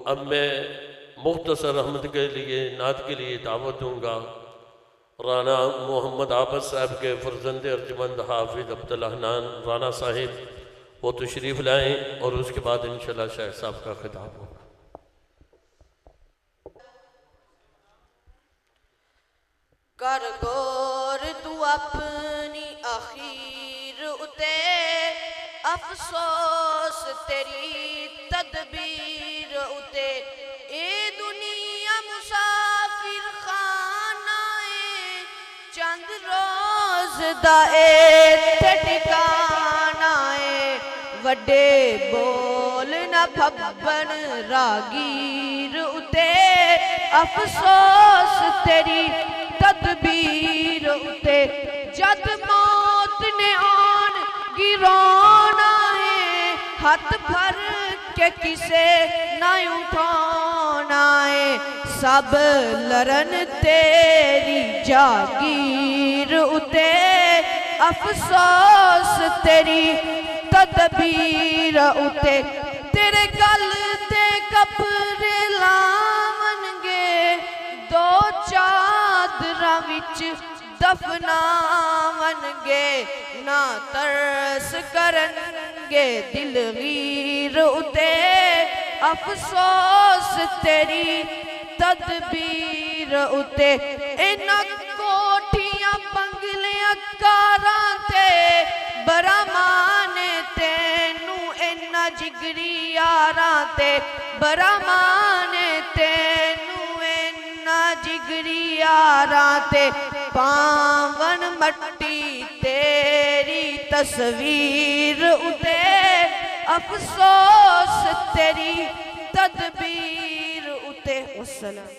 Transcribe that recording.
अब मैं मुख्तसर अहमद के लिए नात के लिए दावत दूँगा। राना मोहम्मद आबद साहब के फर्जंद अर्जमंद हाफिज अब्दुल हन्नान राना साहिब वो तशरीफ़ लाएँ और उसके बाद इंशाअल्लाह शाह साहब का खिताब होगा। कर गौर तू अपनी आखिर उते, अफसोस तेरी तदबीर उते। ए दुनिया मुसाफिर खाना है, चंद रोज दा इत्थे ठिकाना है। वड्डे बोल न फब्बन रागीर उते, अफसोस तेरी तदबीर उते। जद मौत ने आन गिराना है, हाथ भर के किसे ना उठाना है। सब लरन तेरी जागीर उते, अफसोस तेरी तदबीर उते। तेरे गल ते कपड़े लावनगे, दो चादरां विच दफनावनगे। ना तरस करनगे दिलगीर उते, अफसोस तेरी तदबीर उते। इन्हां कोठियां बंगलियां कारां ते बड़ा माने तेनू, इन्हां जिगरी यारां ते बड़ा माने तेनू, इन्हां जिगरी यारां ते। पावन मट्टी तेरी तस्वीर उते, अफसोस तेरी तदबीर उते।